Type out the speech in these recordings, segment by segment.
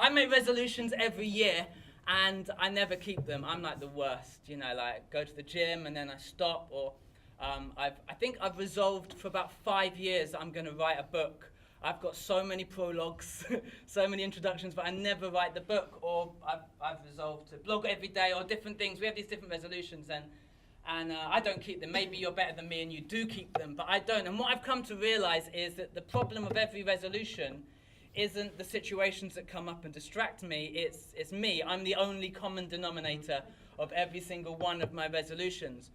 I make resolutions every year, and I never keep them. I'm like the worst, like go to the gym and then I stop, or I think I've resolved for about 5 years that I'm going to write a book. I've got so many prologues, so many introductions, but I never write the book. Or I've resolved to blog every day, or different things. We have these different resolutions, and I don't keep them. Maybe you're better than me and you do keep them, but I don't. And what I've come to realize is that the problem of every resolution isn't the situations that come up and distract me. It's me. I'm the only common denominator of every single one of my resolutions.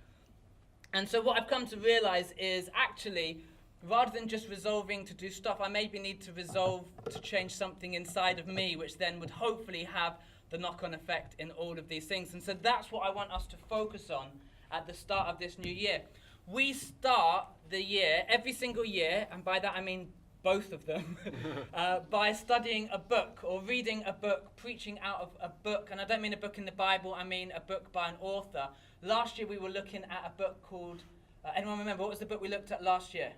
And so what I've come to realize is actually, rather than just resolving to do stuff, I maybe need to resolve to change something inside of me, which then would hopefully have the knock-on effect in all of these things. And so that's what I want us to focus on at the start of this new year. We start the year, every single year, and by that I mean both of them, by studying a book or reading a book, preaching out of a book. And I don't mean a book in the Bible, I mean a book by an author. Last year we were looking at a book called, anyone remember, what was the book we looked at last year?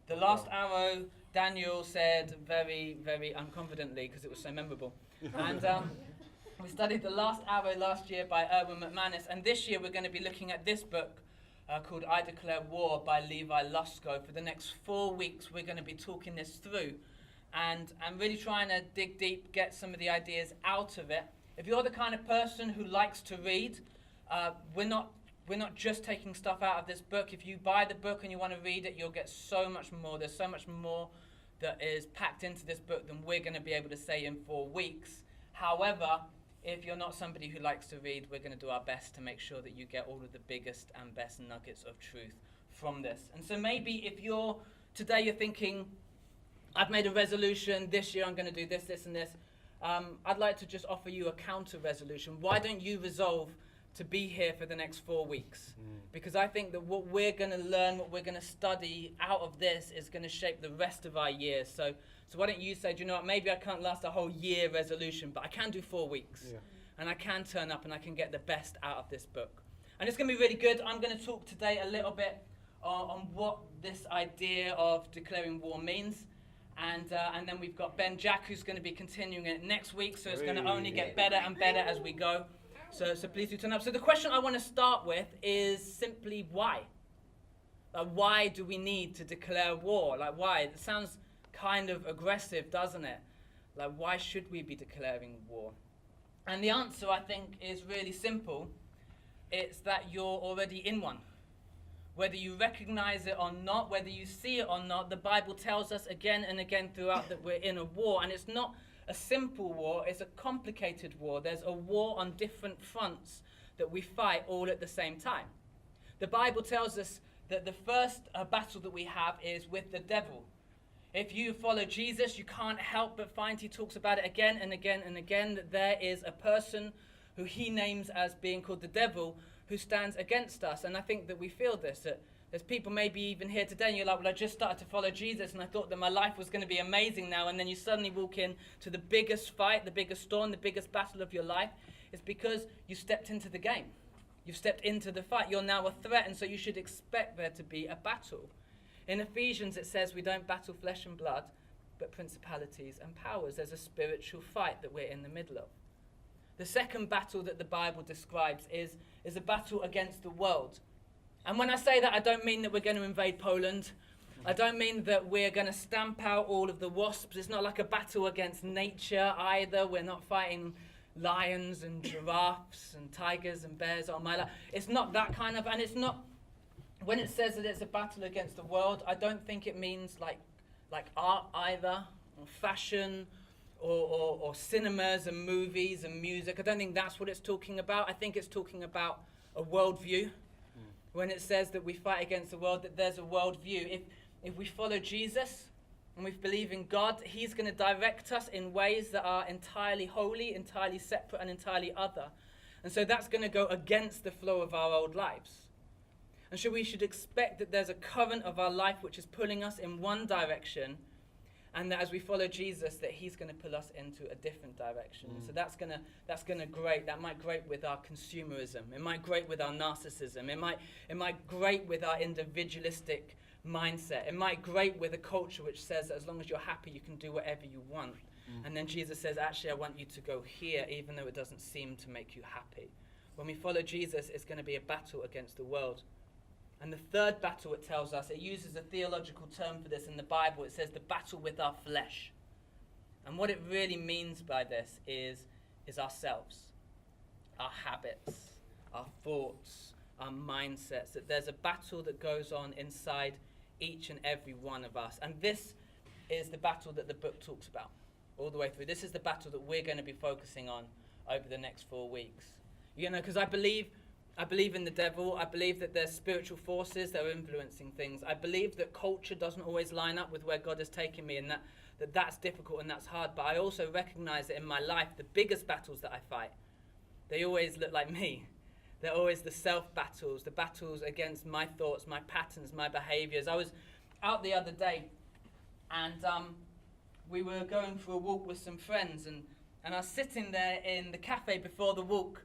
The Last Arrow. Daniel said very, very unconfidently because it was so memorable. And we studied The Last Arrow last year by Erwin McManus. And this year we're going to be looking at this book called I Declare War by Levi Lusko. For the next 4 weeks we're going to be talking this through and really trying to dig deep, get some of the ideas out of it. If you're the kind of person who likes to read, we're not just taking stuff out of this book. If you buy the book and you want to read it, you'll get so much more. There's so much more that is packed into this book than we're going to be able to say in 4 weeks. However, if you're not somebody who likes to read, we're going to do our best to make sure that you get all of the biggest and best nuggets of truth from this. And so maybe if today you're thinking, I've made a resolution, this year I'm going to do this, this, and this. I'd like to just offer you a counter resolution. Why don't you resolve to be here for the next 4 weeks? Because I think that what we're going to learn, what we're going to study out of this is going to shape the rest of our year. So why don't you say, do you know what, maybe I can't last a whole year resolution, but I can do 4 weeks. Yeah. And I can turn up and I can get the best out of this book. And it's going to be really good. I'm going to talk today a little bit on what this idea of declaring war means. And then we've got Ben Jack, who's going to be continuing it next week. So it's going to only get better and better as we go. So please do turn up. So the question I want to start with is simply why? Why do we need to declare war? Why? It sounds kind of aggressive, doesn't it? Why should we be declaring war? And the answer, I think, is really simple. It's that you're already in one. Whether you recognize it or not, whether you see it or not, the Bible tells us again and again throughout that we're in a war. And it's not a simple war, it's a complicated war. There's a war on different fronts that we fight all at the same time. The Bible tells us that the first battle that we have is with the devil. If you follow Jesus, you can't help but find he talks about it again and again and again, that there is a person who he names as being called the devil who stands against us. And I think that we feel this, that there's people maybe even here today and you're like, well, I just started to follow Jesus and I thought that my life was going to be amazing now, and then you suddenly walk in to the biggest fight, the biggest storm, the biggest battle of your life. It's because you stepped into the game. You've stepped into the fight. You're now a threat, and so you should expect there to be a battle. In Ephesians it says we don't battle flesh and blood, but principalities and powers. There's a spiritual fight that we're in the middle of. The second battle that the Bible describes is a battle against the world. And when I say that, I don't mean that we're going to invade Poland. I don't mean that we're going to stamp out all of the wasps. It's not like a battle against nature either. We're not fighting lions and giraffes and tigers and bears on my life. It's not that kind of, and it's not, when it says that it's a battle against the world, I don't think it means like art either, or fashion, or cinemas and movies and music. I don't think that's what it's talking about. I think it's talking about a worldview. When it says that we fight against the world, that there's a worldview. If we follow Jesus and we believe in God, he's going to direct us in ways that are entirely holy, entirely separate, and entirely other. And so that's going to go against the flow of our old lives. And so we should expect that there's a current of our life which is pulling us in one direction, and that as we follow Jesus, that he's going to pull us into a different direction. So that's gonna grate. That might grate with our consumerism. It might grate with our narcissism. It might grate with our individualistic mindset. It might grate with a culture which says that as long as you're happy, you can do whatever you want. And then Jesus says, actually, I want you to go here, even though it doesn't seem to make you happy. When we follow Jesus, it's going to be a battle against the world. And the third battle, it tells us, it uses a theological term for this in the Bible. It says the battle with our flesh. And what it really means by this is ourselves, our habits, our thoughts, our mindsets. That there's a battle that goes on inside each and every one of us. And this is the battle that the book talks about all the way through. This is the battle that we're going to be focusing on over the next 4 weeks. You know, because I believe in the devil. I believe that there's spiritual forces that are influencing things. I believe that culture doesn't always line up with where God has taken me, and that's difficult and that's hard. But I also recognize that in my life, the biggest battles that I fight, they always look like me. They're always the self battles, the battles against my thoughts, my patterns, my behaviors. I was out the other day, and we were going for a walk with some friends, and I was sitting there in the cafe before the walk,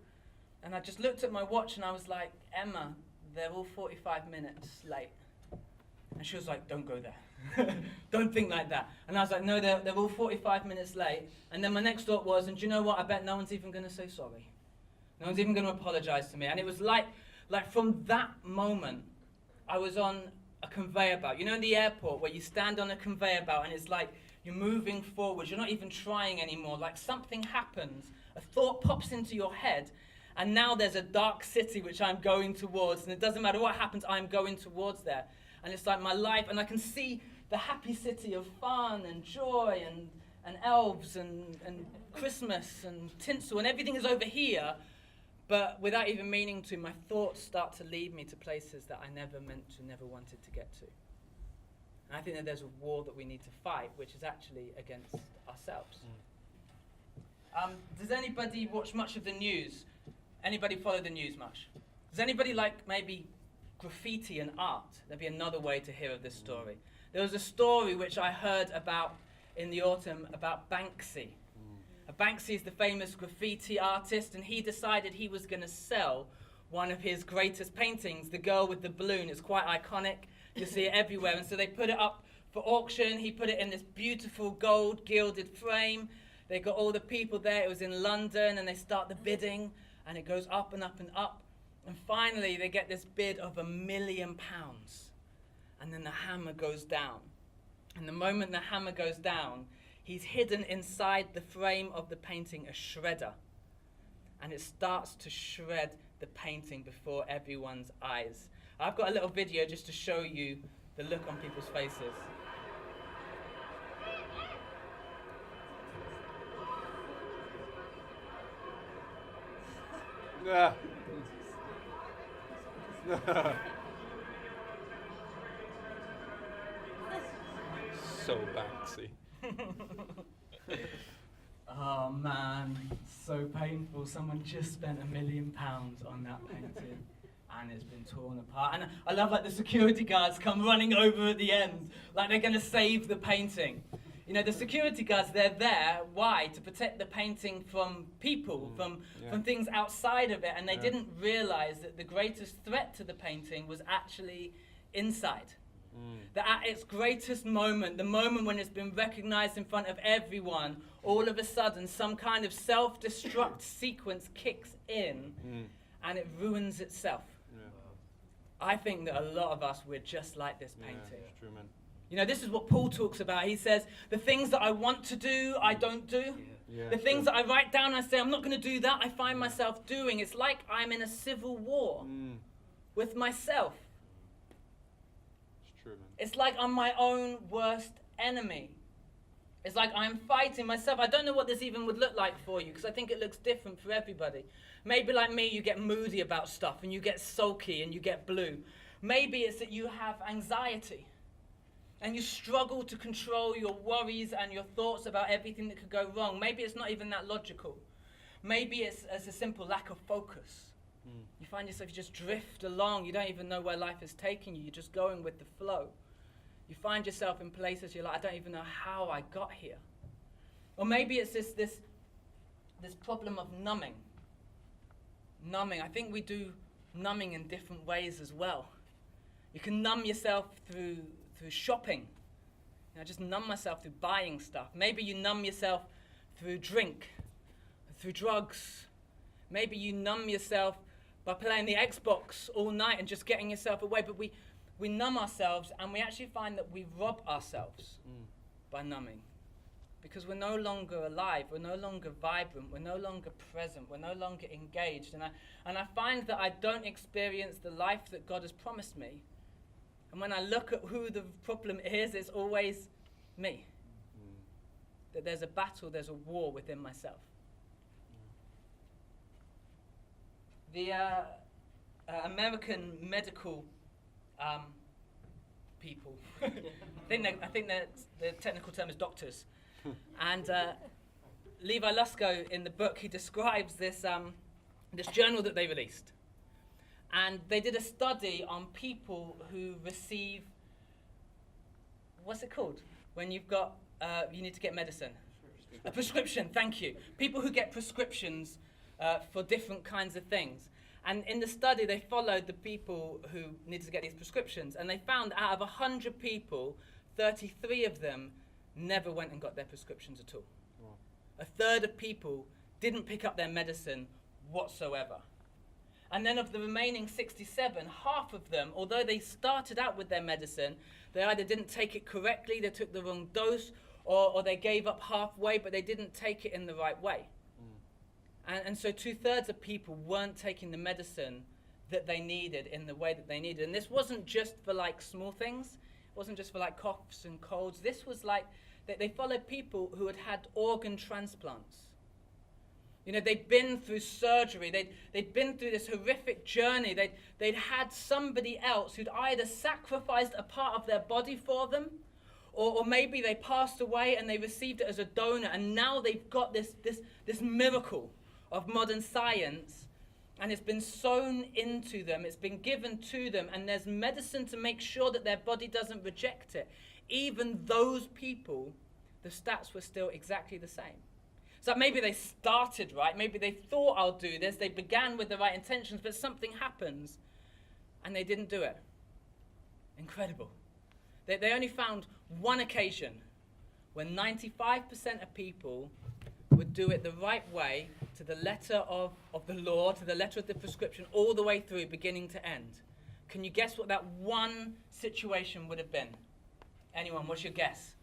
and I just looked at my watch and I was like, Emma, they're all 45 minutes late. And she was like, don't go there. Don't think like that. And I was like, no, they're all 45 minutes late. And then my next thought was, and do you know what? I bet no one's even going to say sorry. No one's even going to apologize to me. And it was like from that moment, I was on a conveyor belt. You know, in the airport where you stand on a conveyor belt and it's like you're moving forward. You're not even trying anymore. Like something happens. A thought pops into your head. And now there's a dark city which I'm going towards. And it doesn't matter what happens, I'm going towards there. And it's like my life. And I can see the happy city of fun and joy and elves and Christmas and tinsel. And everything is over here. But without even meaning to, my thoughts start to lead me to places that I never meant to, never wanted to get to. And I think that there's a war that we need to fight, which is actually against ourselves. Does anybody watch much of the news? Anybody follow the news much? Does anybody like maybe graffiti and art? There'd be another way to hear of this story. There was a story which I heard about in the autumn about Banksy. Banksy is the famous graffiti artist, and he decided he was going to sell one of his greatest paintings, The Girl with the Balloon. It's quite iconic. You see it everywhere. And so they put it up for auction. He put it in this beautiful gold gilded frame. They got all the people there. It was in London, and they start the bidding. And it goes up and up and up. And finally, they get this bid of £1 million. And then the hammer goes down. And the moment the hammer goes down, he's hidden inside the frame of the painting a shredder. And it starts to shred the painting before everyone's eyes. I've got a little video just to show you the look on people's faces. So Banksy. Oh man, so painful. Someone just spent £1 million on that painting and it's been torn apart. And I love like the security guards come running over at the end, like they're gonna save the painting. You know, the security guards, they're there, why? To protect the painting from people, from things outside of it. And they didn't realize that the greatest threat to the painting was actually inside. That at its greatest moment, the moment when it's been recognized in front of everyone, all of a sudden some kind of self-destruct sequence kicks in and it ruins itself. I think that a lot of us, we're just like this painting. It's true, man. You know, this is what Paul talks about. He says, the things that I want to do, I don't do. The things that I write down, I say, I'm not going to do that, I find myself doing. It's like I'm in a civil war with myself. It's true, man. It's like I'm my own worst enemy. It's like I'm fighting myself. I don't know what this even would look like for you, because I think it looks different for everybody. Maybe like me, you get moody about stuff, and you get sulky, and you get blue. Maybe it's that you have anxiety, and you struggle to control your worries and your thoughts about everything that could go wrong. Maybe it's not even that logical. Maybe it's a simple lack of focus. You find yourself, you just drift along. You don't even know where life is taking you. You're just going with the flow. You find yourself in places you're like, I don't even know how I got here. Or maybe it's this problem of numbing. Numbing. I think we do numbing in different ways as well. You can numb yourself through shopping. I just numb myself through buying stuff. Maybe you numb yourself through drink, through drugs. Maybe you numb yourself by playing the Xbox all night and just getting yourself away. But we numb ourselves, and we actually find that we rob ourselves by numbing. Because we're no longer alive, we're no longer vibrant, we're no longer present, we're no longer engaged. And I find that I don't experience the life that God has promised me. And when I look at who the problem is, it's always me. That there's a battle, there's a war within myself. The American medical people, I think that the technical term is doctors. And Levi Lusko, in the book, he describes this journal that they released. And they did a study on people who receive, what's it called? When you've got, you need to get medicine. A prescription, thank you. People who get prescriptions for different kinds of things. And in the study, they followed the people who needed to get these prescriptions. And they found out of 100 people, 33 of them never went and got their prescriptions at all. Wow. A third of people didn't pick up their medicine whatsoever. And then of the remaining 67, half of them, although they started out with their medicine, they either didn't take it correctly, they took the wrong dose, or they gave up halfway, but they didn't take it in the right way. And so 2/3 of people weren't taking the medicine that they needed in the way that they needed. And this wasn't just for like small things. It wasn't just for like coughs and colds. This was like, they followed people who had had organ transplants. You know, they'd been through surgery. They'd been through this horrific journey. They'd had somebody else who'd either sacrificed a part of their body for them, or maybe they passed away and they received it as a donor, and now they've got this miracle of modern science, and it's been sown into them, it's been given to them, and there's medicine to make sure that their body doesn't reject it. Even those people, the stats were still exactly the same. So maybe they started right, maybe they thought, I'll do this, they began with the right intentions, but something happens and they didn't do it. Incredible. They only found one occasion when 95% of people would do it the right way, to the letter of the law, to the letter of the prescription, all the way through, beginning to end. Can you guess what that one situation would have been? Anyone, what's your guess?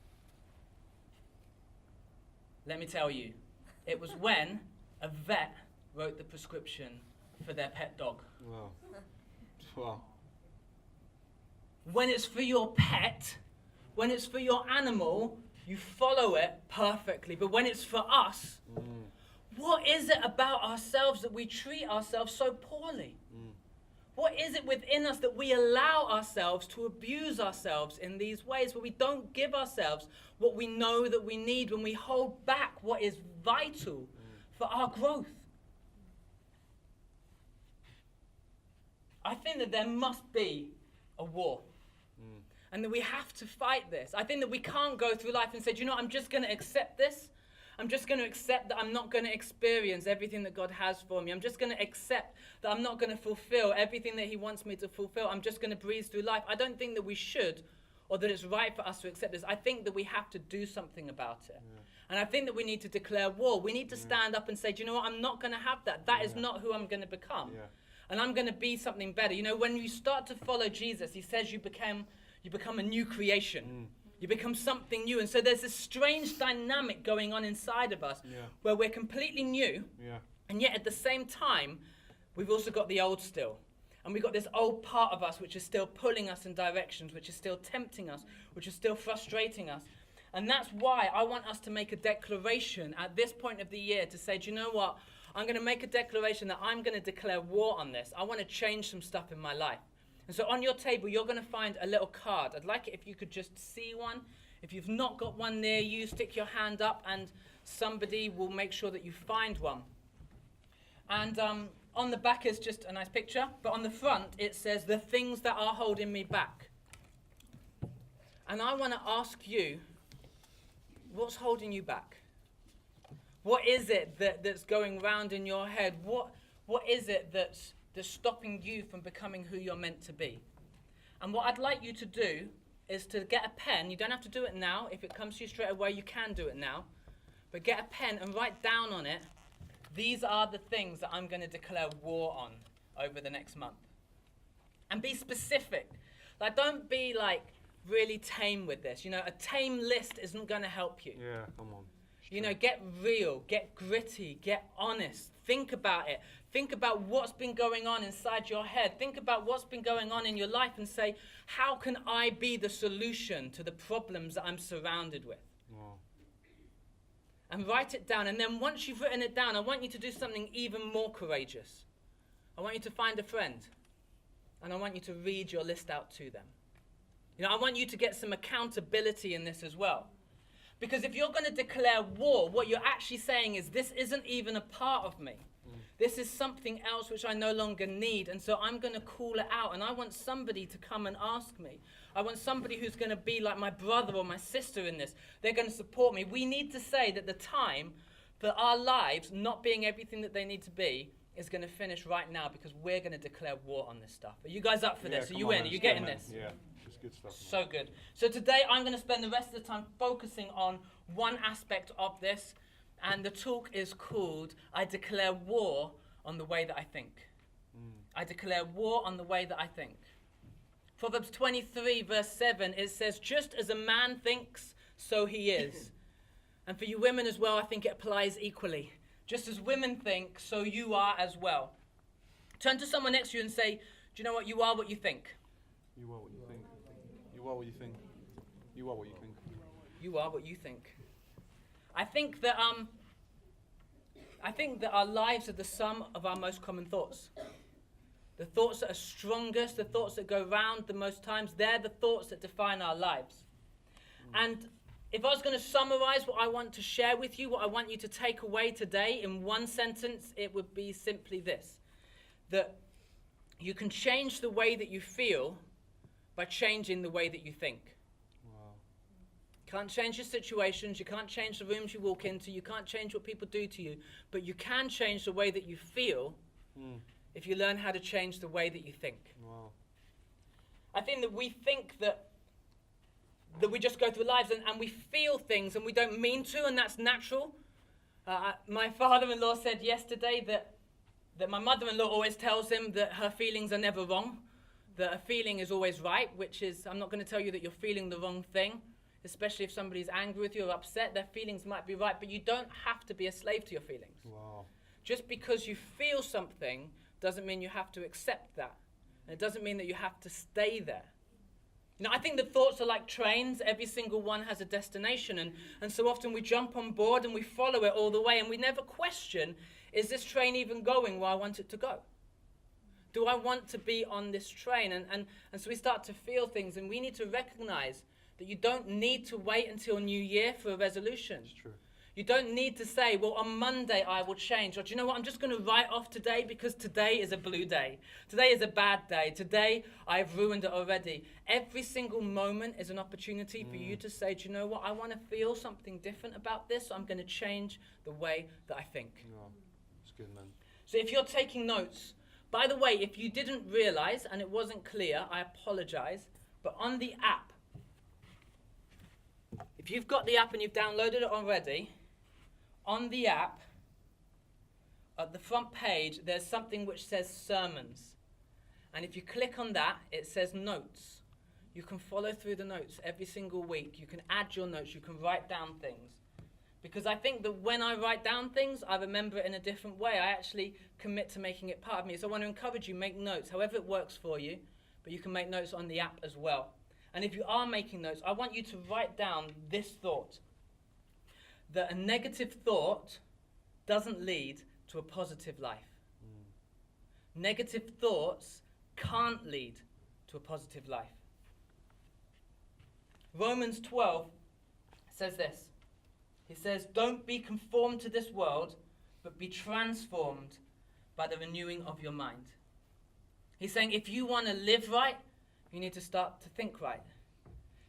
Let me tell you. It was when a vet wrote the prescription for their pet dog. Wow. Wow. When it's for your pet, when it's for your animal, you follow it perfectly. But when it's for us, what is it about ourselves that we treat ourselves so poorly? What is it within us that we allow ourselves to abuse ourselves in these ways, where we don't give ourselves what we know that we need, when we hold back what is vital for our growth? I think that there must be a war. And that we have to fight this. I think that we can't go through life and say, do you know what, I'm just going to accept this. I'm just going to accept that I'm not going to experience everything that God has for me. I'm just going to accept that I'm not going to fulfill everything that he wants me to fulfill. I'm just going to breeze through life. I don't think that we should, or that it's right for us to accept this. I think that we have to do something about it. Yeah. And I think that we need to declare war. We need to stand up and say, do you know what, I'm not going to have that. That is not who I'm going to become. Yeah. And I'm going to be something better. You know, when you start to follow Jesus, he says you become a new creation. You become something new. And so there's this strange dynamic going on inside of us where we're completely new. And yet at the same time, we've also got the old still. And we've got this old part of us which is still pulling us in directions, which is still tempting us, which is still frustrating us. And that's why I want us to make a declaration at this point of the year to say, do you know what? I'm going to make a declaration that I'm going to declare war on this. I want to change some stuff in my life. And so on your table, you're going to find a little card. I'd like it if you could just see one. If you've not got one near you, stick your hand up and somebody will make sure that you find one. And on the back is just a nice picture, but on the front it says, the things that are holding me back. And I want to ask you, what's holding you back? What is it that's going round in your head? What is it that's stopping you from becoming who you're meant to be? And what I'd like you to do is to get a pen. You don't have to do it now. If it comes to you straight away, you can do it now. But get a pen and write down on it, these are the things that I'm going to declare war on over the next month. And be specific. Like, don't be like really tame with this. You know, a tame list isn't going to help you. Yeah, come on. You know, get real, get gritty, get honest. Think about it. Think about what's been going on inside your head. Think about what's been going on in your life and say, how can I be the solution to the problems that I'm surrounded with? Wow. And write it down. And then once you've written it down, I want you to do something even more courageous. I want you to find a friend. And I want you to read your list out to them. You know, I want you to get some accountability in this as well. Because if you're going to declare war, what you're actually saying is, this isn't even a part of me. This is something else which I no longer need. And so I'm going to call it out. And I want somebody to come and ask me. I want somebody who's going to be like my brother or my sister in this. They're going to support me. We need to say that the time for our lives not being everything that they need to be is going to finish right now, because we're going to declare war on this stuff. Are you guys up for this? Are you in? Are you getting this? Yeah, it's good stuff. So good. So today I'm going to spend the rest of the time focusing on one aspect of this, and the talk is called I Declare War on the Way That I Think. I declare war on the way that I think. Proverbs 23 verse 7, it says, just as a man thinks, so he is. And for you women as well, I think it applies equally. Just as women think, so you are as well. Turn to someone next to you and say, do you know what? You are what you think. You are what you think. You are what you think. You are what you think. You are what you think. I think that our lives are the sum of our most common thoughts. The thoughts that are strongest, the thoughts that go round the most times, they're the thoughts that define our lives. And if I was going to summarize what I want to share with you, what I want you to take away today in one sentence, it would be simply this: that you can change the way that you feel by changing the way that you think. Wow. Can't change your situations, you can't change the rooms you walk into, you can't change what people do to you, but you can change the way that you feel if you learn how to change the way that you think. Wow. I think that we think that we just go through lives and we feel things and we don't mean to, and that's natural. My father-in-law said yesterday that my mother-in-law always tells him that her feelings are never wrong, that a feeling is always right, which is, I'm not going to tell you that you're feeling the wrong thing, especially if somebody's angry with you or upset. Their feelings might be right, but you don't have to be a slave to your feelings. Wow. Just because you feel something doesn't mean you have to accept that. And it doesn't mean that you have to stay there. You know, I think that thoughts are like trains. Every single one has a destination. And so often we jump on board and we follow it all the way, and we never question, is this train even going where I want it to go? Do I want to be on this train? And so we start to feel things, and we need to recognize that you don't need to wait until New Year for a resolution. It's true. You don't need to say, well, on Monday I will change. Or do you know what? I'm just going to write off today because today is a blue day. Today is a bad day. Today I've ruined it already. Every single moment is an opportunity for you to say, do you know what? I want to feel something different about this, so I'm going to change the way that I think. Yeah. It's good, man. So if you're taking notes, by the way, if you didn't realize and it wasn't clear, I apologize, but on the app, if you've got the app and you've downloaded it already, on the app, at the front page, there's something which says sermons. And if you click on that, it says notes. You can follow through the notes every single week. You can add your notes. You can write down things. Because I think that when I write down things, I remember it in a different way. I actually commit to making it part of me. So I want to encourage you, make notes, however it works for you. But you can make notes on the app as well. And if you are making notes, I want you to write down this thought: that a negative thought doesn't lead to a positive life. Negative thoughts can't lead to a positive life. Romans 12 says this. He says, don't be conformed to this world, but be transformed by the renewing of your mind. He's saying if you want to live right, you need to start to think right.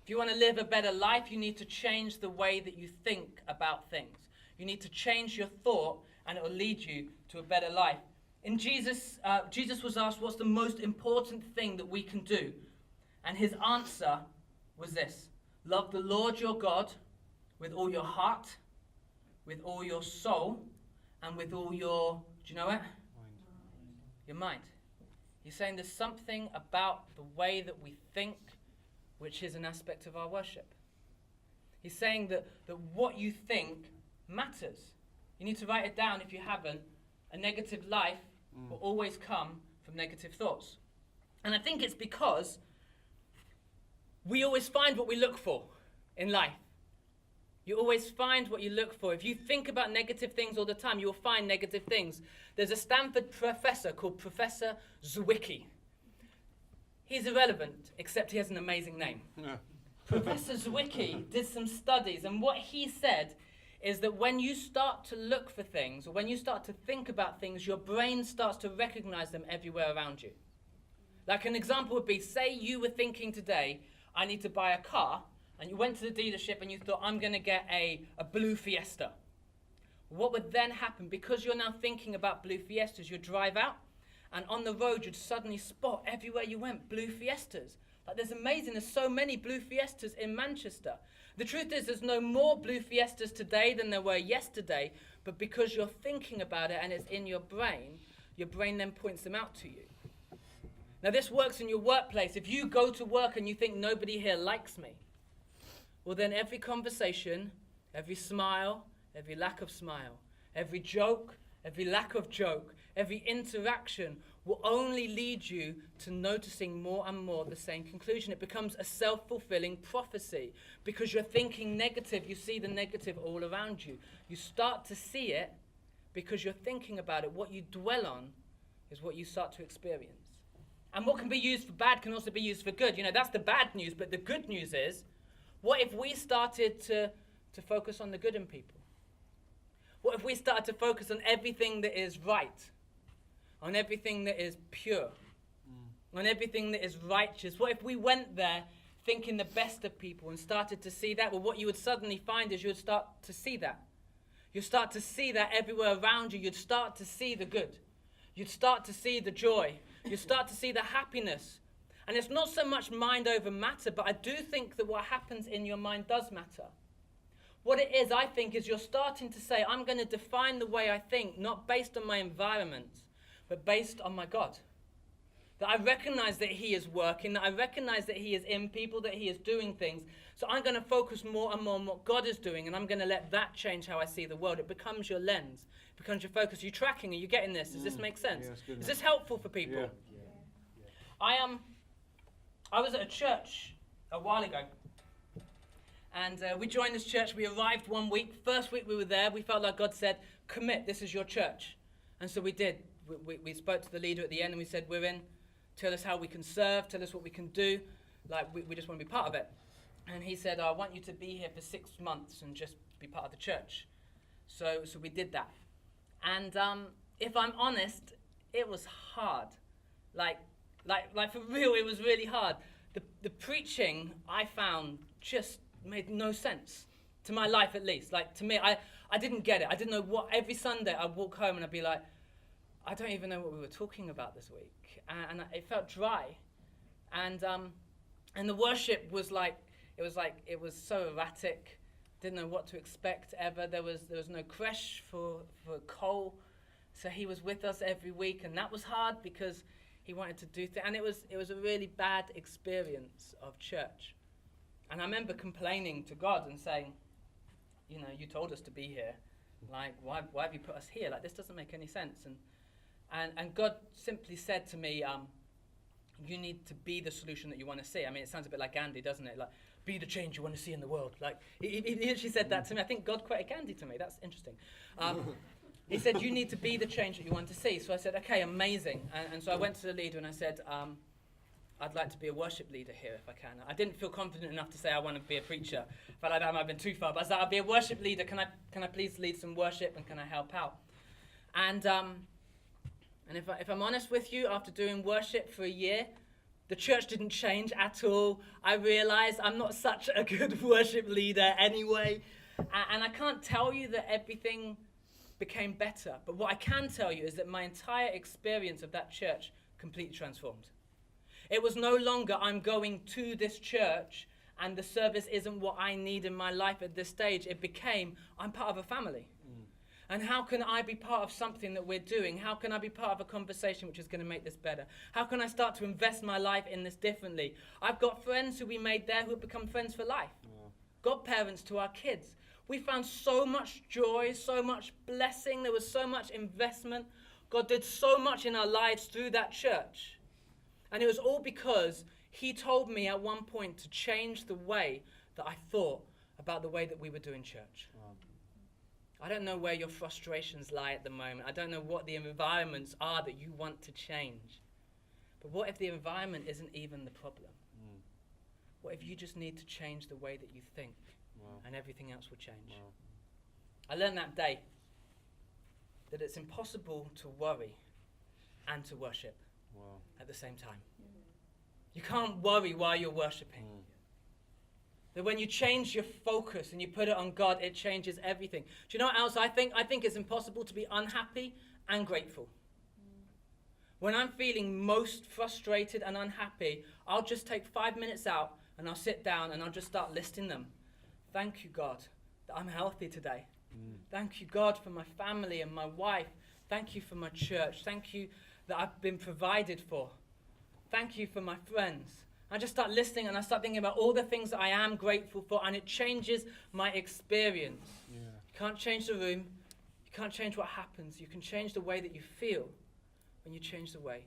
If you want to live a better life, you need to change the way that you think about things. You need to change your thought, and it will lead you to a better life. In Jesus was asked, what's the most important thing that we can do? And his answer was this: love the Lord your God with all your heart, with all your soul, and with all your, do you know it? Your mind. He's saying there's something about the way that we think which is an aspect of our worship. He's saying that what you think matters. You need to write it down if you haven't. A negative life will always come from negative thoughts. And I think it's because we always find what we look for in life. You always find what you look for. If you think about negative things all the time, you will find negative things. There's a Stanford professor called Professor Zwicky. He's irrelevant, except he has an amazing name. Yeah. Professor Zwicky did some studies, and what he said is that when you start to look for things, or when you start to think about things, your brain starts to recognize them everywhere around you. Like an example would be, say you were thinking today, I need to buy a car, and you went to the dealership and you thought, I'm going to get a blue Fiesta. What would then happen, because you're now thinking about blue Fiestas, you'd drive out, and on the road you'd suddenly spot everywhere you went blue Fiestas. Like, there's amazing, there's so many blue Fiestas in Manchester. The truth is, there's no more blue Fiestas today than there were yesterday, but because you're thinking about it and it's in your brain then points them out to you. Now, this works in your workplace. If you go to work and you think nobody here likes me, well, then every conversation, every smile, every lack of smile, every joke, every lack of joke, every interaction will only lead you to noticing more and more the same conclusion. It becomes a self-fulfilling prophecy. Because you're thinking negative, you see the negative all around you. You start to see it because you're thinking about it. What you dwell on is what you start to experience. And what can be used for bad can also be used for good. You know, that's the bad news, but the good news is, what if we started to focus on the good in people? What if we started to focus on everything that is right, on everything that is pure, on everything that is righteous? What if we went there thinking the best of people and started to see that? Well, what you would suddenly find is you would start to see that. You'd start to see that everywhere around you. You'd start to see the good. You'd start to see the joy. You'd start to see the happiness. And it's not so much mind over matter, but I do think that what happens in your mind does matter. What it is, I think, is you're starting to say, I'm going to define the way I think, not based on my environment, but based on my God. That I recognize that he is working, that I recognize that he is in people, that he is doing things. So I'm going to focus more and more on what God is doing, and I'm going to let that change how I see the world. It becomes your lens. It becomes your focus. Are you tracking? Are you getting this? Does this make sense? Yeah, is this helpful for people? Yeah. I was at a church a while ago. And we joined this church. We arrived one week. First week we were there, we felt like God said, commit, this is your church. And so we did. We spoke to the leader at the end and we said, we're in. Tell us how we can serve. Tell us what we can do. Like, we just want to be part of it. And he said, I want you to be here for 6 months and just be part of the church. So we did that. And if I'm honest, it was hard. Like for real, it was really hard. The preaching, I found, just made no sense. To my life, at least. Like, to me, I didn't get it. I didn't know what. Every Sunday, I'd walk home and I'd be like, I don't even know what we were talking about this week. And it felt dry. And the worship was it was so erratic. Didn't know what to expect ever. There was no creche for Cole. So he was with us every week, and that was hard because he wanted to do things. And it was a really bad experience of church. And I remember complaining to God and saying, you know, you told us to be here. Like, why have you put us here? Like, this doesn't make any sense. And God simply said to me, you need to be the solution that you want to see. I mean, it sounds a bit like Gandhi, doesn't it? Like, be the change you want to see in the world. Like, he actually said that to me. I think God quoted Gandhi to me. That's interesting. He said, you need to be the change that you want to see. So I said, okay, amazing. And so I went to the leader and I said, I'd like to be a worship leader here if I can. I didn't feel confident enough to say I want to be a preacher. I felt like that might have been too far. But I said, I'll be a worship leader. Can I please lead some worship and can I help out? And if I'm honest with you, after doing worship for a year, the church didn't change at all. I realized I'm not such a good worship leader anyway. And I can't tell you that everything became better. But what I can tell you is that my entire experience of that church completely transformed. It was no longer I'm going to this church and the service isn't what I need in my life at this stage. It became, I'm part of a family. And how can I be part of something that we're doing? How can I be part of a conversation which is going to make this better? How can I start to invest my life in this differently? I've got friends who we made there who have become friends for life. Godparents to our kids. We found so much joy, so much blessing. There was so much investment. God did so much in our lives through that church. And it was all because he told me at one point to change the way that I thought about the way that we were doing church. I don't know where your frustrations lie at the moment. I don't know what the environments are that you want to change. But what if the environment isn't even the problem? What if you just need to change the way that you think, and everything else will change? I learned that day that it's impossible to worry and to worship at the same time. You can't worry while you're worshiping. That when you change your focus and you put it on God, it changes everything. Do you know what else I think? I think it's impossible to be unhappy and grateful. When I'm feeling most frustrated and unhappy, I'll just take 5 minutes out and I'll sit down and I'll just start listing them. Thank you, God, that I'm healthy today. Thank you, God, for my family and my wife. Thank you for my church. Thank you that I've been provided for. Thank you for my friends. I just start listening and I start thinking about all the things that I am grateful for, and it changes my experience. You can't change the room. You can't change what happens. You can change the way that you feel when you change the way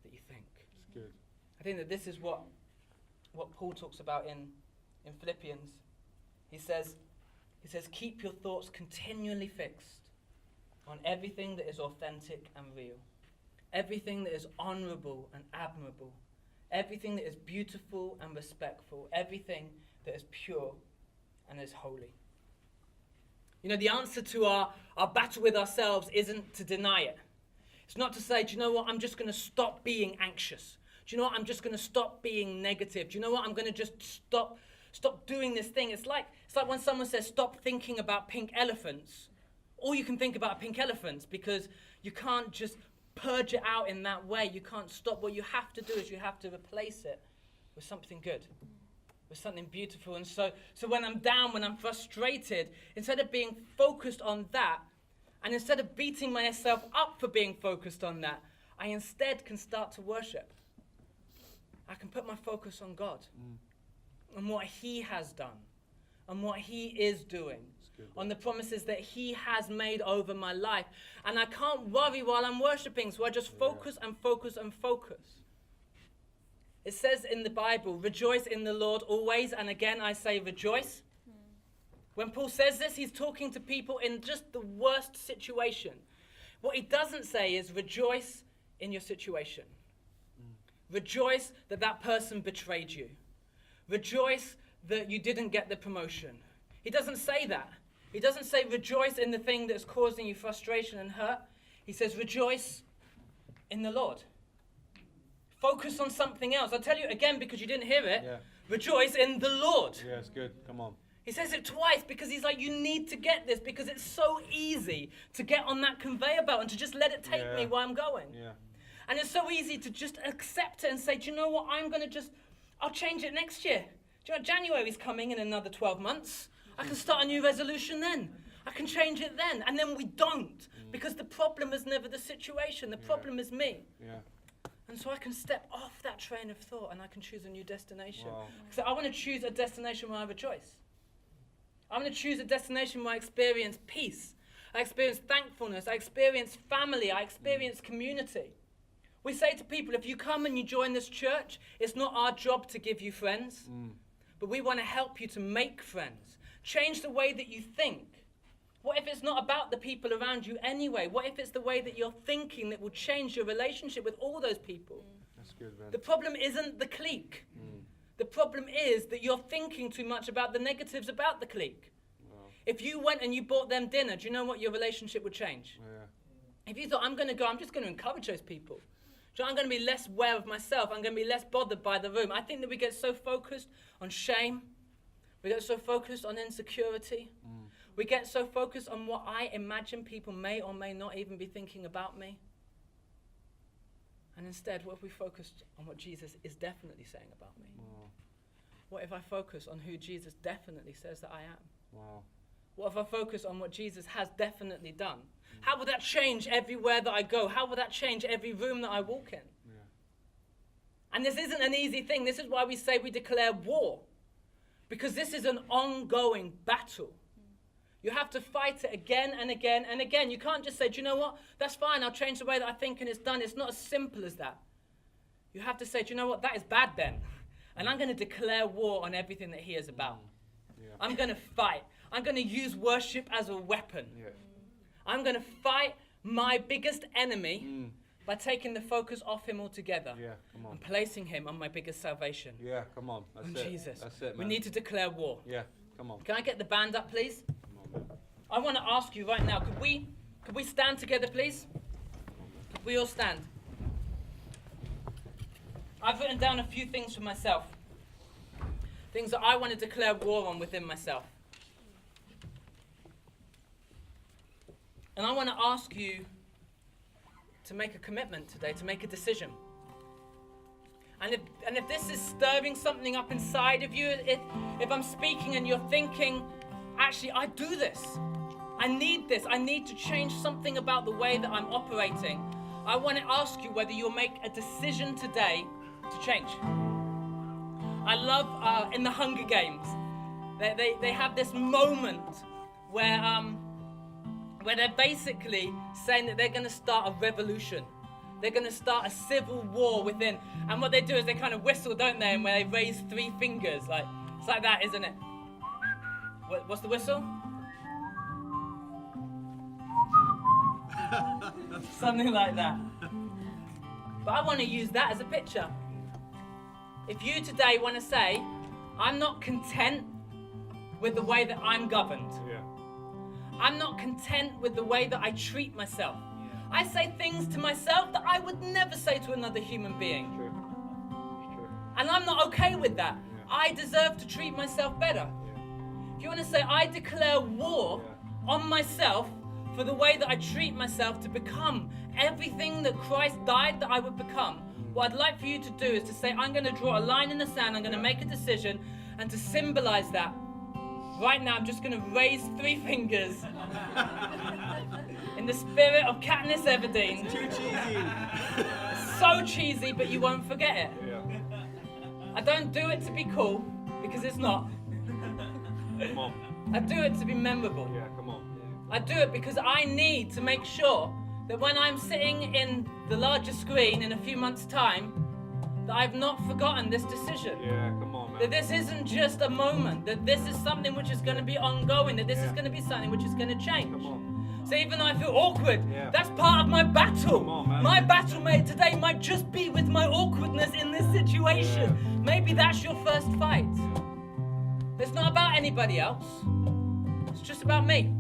that you think. It's good. I think that this is what Paul talks about in Philippians. He says, keep your thoughts continually fixed on everything that is authentic and real, everything that is honorable and admirable, everything that is beautiful and respectful, everything that is pure and is holy. You know, the answer to our battle with ourselves isn't to deny it. It's not to say, do you know what, I'm just going to stop being anxious. Do you know what, I'm just going to stop being negative. Do you know what, I'm going to just stop doing this thing. It's like when someone says, stop thinking about pink elephants. All you can think about are pink elephants, because you can't just purge it out in that way. You can't stop. What you have to do is you have to replace it with something good, with something beautiful. And so when I'm down, when I'm frustrated, instead of being focused on that, and instead of beating myself up for being focused on that, I instead can start to worship. I can put my focus on God, on what he has done, on what he is doing, on the promises that he has made over my life. And I can't worry while I'm worshiping, so I just focus and focus and focus. It says in the Bible, rejoice in the Lord always, and again I say rejoice. When Paul says this, he's talking to people in just the worst situation. What he doesn't say is rejoice in your situation. Rejoice that that person betrayed you. Rejoice that you didn't get the promotion. He doesn't say that. He doesn't say rejoice in the thing that's causing you frustration and hurt. He says rejoice in the Lord. Focus on something else. I'll tell you again because you didn't hear it. Rejoice in the Lord. Yeah, it's good. Come on. He says it twice because he's like, you need to get this, because it's so easy to get on that conveyor belt and to just let it take me where I'm going. And it's so easy to just accept it and say, do you know what, I'll change it next year. Do you know, January's coming in another 12 months. I can start a new resolution then. I can change it then. And then we don't, because the problem is never the situation. The problem is me. And so I can step off that train of thought and I can choose a new destination. So I want to choose a destination where I rejoice. I'm going to choose a destination where I experience peace. I experience thankfulness. I experience family. I experience community. We say to people, if you come and you join this church, it's not our job to give you friends, but we want to help you to make friends. Change the way that you think. What if it's not about the people around you anyway? What if it's the way that you're thinking that will change your relationship with all those people? That's good, man. The problem isn't the clique. The problem is that you're thinking too much about the negatives about the clique. If you went and you bought them dinner, do you know what, your relationship would change? If you thought, I'm just going to encourage those people. So I'm going to be less aware of myself. I'm going to be less bothered by the room. I think that we get so focused on shame. We get so focused on insecurity. We get so focused on what I imagine people may or may not even be thinking about me. And instead, what if we focused on what Jesus is definitely saying about me? What if I focus on who Jesus definitely says that I am? Wow. What if I focus on what Jesus has definitely done? How will that change everywhere that I go? How will that change every room that I walk in? Yeah. And this isn't an easy thing. This is why we say we declare war. Because this is an ongoing battle. You have to fight it again and again and again. You can't just say, do you know what? That's fine. I'll change the way that I think and it's done. It's not as simple as that. You have to say, do you know what? That is bad then. And I'm going to declare war on everything that he is about. Yeah. I'm going to fight. I'm going to use worship as a weapon. Yeah. I'm going to fight my biggest enemy by taking the focus off him altogether. Yeah, come on. And placing him on my biggest salvation. Yeah, come on. That's On it. Jesus. That's it, We man. need to declare war. Yeah, come on. Can I get the band up, please? Come on, man. I want to ask you right now, could we stand together, please? Could we all stand? I've written down a few things for myself. Things that I want to declare war on within myself. And I want to ask you to make a commitment today, to make a decision. And if this is stirring something up inside of you, if I'm speaking and you're thinking, actually, I do this. I need this. I need to change something about the way that I'm operating. I want to ask you whether you'll make a decision today to change. I love in the Hunger Games, they have this moment where they're basically saying that they're going to start a revolution. They're going to start a civil war within. And what they do is they kind of whistle, don't they? And where they raise 3 fingers. Like, it's like that, isn't it? What's the whistle? Something like that. But I want to use that as a picture. If you today want to say, I'm not content with the way that I'm governed. Yeah. I'm not content with the way that I treat myself. I say things to myself that I would never say to another human being. True. It's true. And I'm not okay with that. Yeah. I deserve to treat myself better. Yeah. If you want to say, I declare war Yeah. on myself for the way that I treat myself to become everything that Christ died that I would become, what I'd like for you to do is to say, I'm going to draw a line in the sand, I'm going to make a decision, and to symbolize that, right now I'm just going to raise 3 fingers in the spirit of Katniss Everdeen. Too cheesy. It's so cheesy, but you won't forget it. Yeah. I don't do it to be cool, because it's not. Come on. I do it to be memorable. Yeah, come on. I do it because I need to make sure that when I'm sitting in the larger screen in a few months' time, that I've not forgotten this decision. Yeah, come on, That man. this isn't just a moment, that this is something which is going to be ongoing, that this is Yeah. going to be something which is going to change. Come on. So even though I feel awkward, Yeah. that's part of my battle. Come on, man. My battle mate today might just be with my awkwardness in this situation. Maybe that's your first fight. It's not about anybody else. It's just about me.